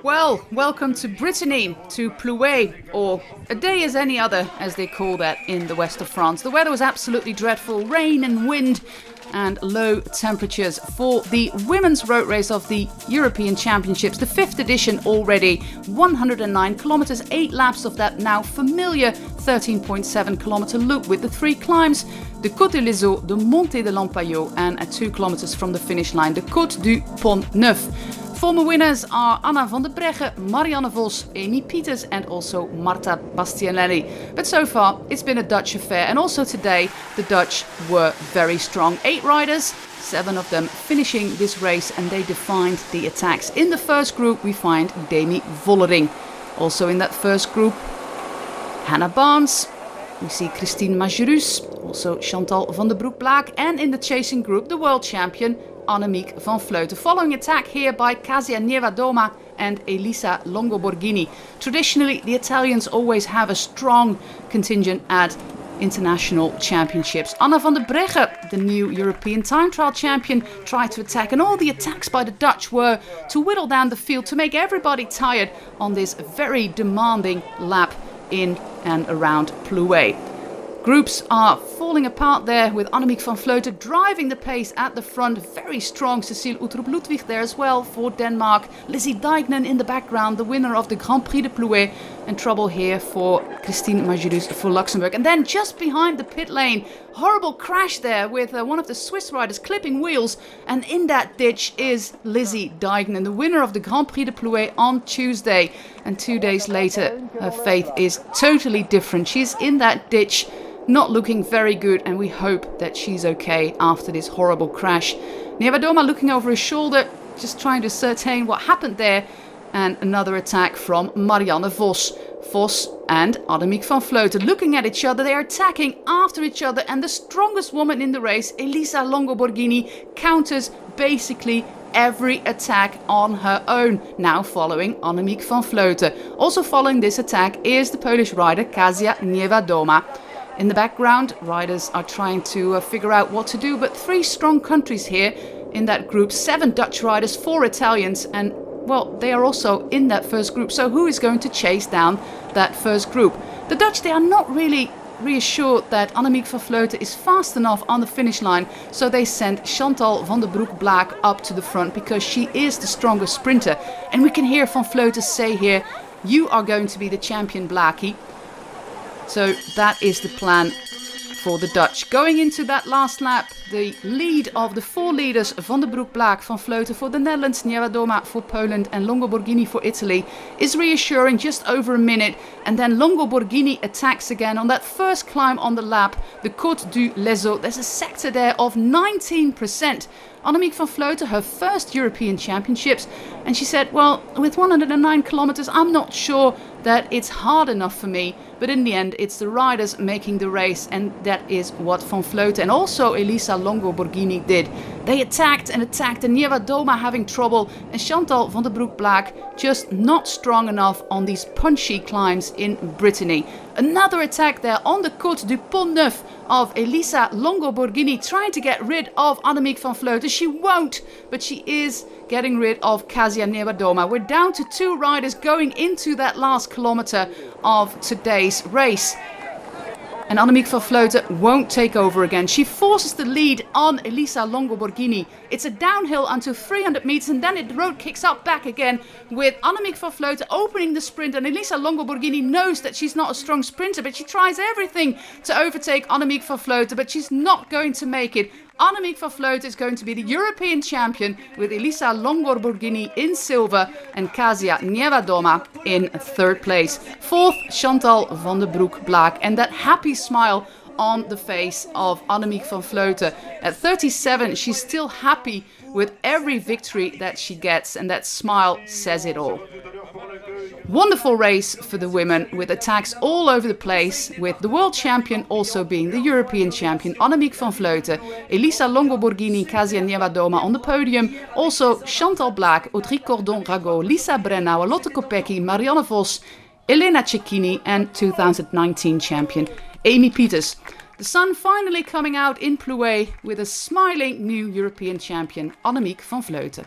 Well, welcome to Brittany, to Plouay, or a day as any other, as they call that in the west of France. The weather was absolutely dreadful, rain and wind and low temperatures for the women's road race of the European Championships, the 5th edition already, 109 kilometers, 8 laps of that now familiar 13.7 kilometer loop with the 3 climbs, the Côte de l'Ezo, the Montée de l'Empayot, and at 2 kilometers from the finish line, the Côte du Pont Neuf. Former winners are Anna van der Breggen, Marianne Vos, Amy Pieters and also Marta Bastianelli. But so far, it's been a Dutch affair, and also today the Dutch were very strong. 8 riders, 7 of them finishing this race, and they defined the attacks. In the first group we find Demi Vollering. Also in that first group, Hannah Barnes. We see Christine Majerus, also Chantal van der Broek-Blaak, and in the chasing group the world champion Annemiek van Vleuten. Following attack here by Kasia Niewiadoma and Elisa Longo-Borghini. Traditionally, the Italians always have a strong contingent at international championships. Anna van der Breggen, the new European time trial champion, tried to attack, and all the attacks by the Dutch were to whittle down the field, to make everybody tired on this very demanding lap in and around Plouay. Groups are falling apart there, with Annemiek van Vleuten driving the pace at the front. Very strong Cecile Uttrup-Ludwig there as well for Denmark. Lizzie Deignan in the background, the winner of the Grand Prix de Plouay. And trouble here for Christine Majerus for Luxembourg. And then just behind the pit lane, horrible crash there with one of the Swiss riders clipping wheels. And in that ditch is Lizzie Deignan, the winner of the Grand Prix de Plouay on Tuesday. And 2 days later, her fate is totally different. She's in that ditch, not looking very good, and we hope that she's okay after this horrible crash. Niewiadoma looking over his shoulder, just trying to ascertain what happened there. And another attack from Marianne Vos. Vos and Annemiek van Vleuten looking at each other. They are attacking after each other, and the strongest woman in the race, Elisa Longo-Borghini, counters basically every attack on her own, now following Annemiek van Vleuten. Also following this attack is the Polish rider Kasia Niewiadoma. In the background, riders are trying to figure out what to do, but 3 strong countries here in that group. 7 Dutch riders, 4 Italians, and well, they are also in that first group. So who is going to chase down that first group? The Dutch, they are not really reassured that Annemiek van Vleuten is fast enough on the finish line, so they sent Chantal van der Broek-Blaak up to the front because she is the strongest sprinter. And we can hear van Vleuten say here, "You are going to be the champion, Blaakie." So that is the plan for the Dutch. Going into that last lap, the lead of the 4 leaders, Van der Broek-Blaak, Van Vleuten for the Netherlands, Niewiadoma for Poland and Longo-Borghini for Italy, is reassuring, just over a minute. And then Longo-Borghini attacks again on that first climb on the lap, the Côte du l'Ezo. There's a sector there of 19%. Annemiek van Vleuten, her first European Championships, and she said, well, with 109 kilometers, I'm not sure that it's hard enough for me. But in the end, it's the riders making the race, and that is what Van Vleuten and also Elisa Longo-Borghini did. They attacked and attacked, and Niewiadoma having trouble, and Chantal van der Broek-Blaak just not strong enough on these punchy climbs in Brittany. Another attack there on the Côte du Pont Neuf of Elisa Longo-Borghini, trying to get rid of Annemiek van Vleuten. She won't, but she is getting rid of Kasia Niewiadoma. We're down to 2 riders going into that last kilometer of today's race. And Annemiek van Vleuten won't take over again. She forces the lead on Elisa Longo-Borghini. It's a downhill until 300 meters, and then the road kicks up back again with Annemiek van Vleuten opening the sprint. And Elisa Longo-Borghini knows that she's not a strong sprinter, but she tries everything to overtake Annemiek van Vleuten, but she's not going to make it. Annemiek van Vleuten is going to be the European champion, with Elisa Longo-Borghini in silver and Kasia Niewiadoma in 3rd place. 4th, Chantal van der Broek-Blaak, and that happy smile on the face of Annemiek van Vleuten. At 37, she's still happy with every victory that she gets, and that smile says it all. Wonderful race for the women, with attacks all over the place, with the world champion also being the European champion Annemiek van Vleuten, Elisa Longo-Borghini, Kasia Niewiadoma on the podium, also Chantal Blaak, Audrey Cordon-Rago, Lisa Brennauer, Lotte Kopecky, Marianne Vos, Elena Cecchini and 2019 champion Amy Pieters. The sun finally coming out in Plouay with a smiling new European champion Annemiek van Vleuten.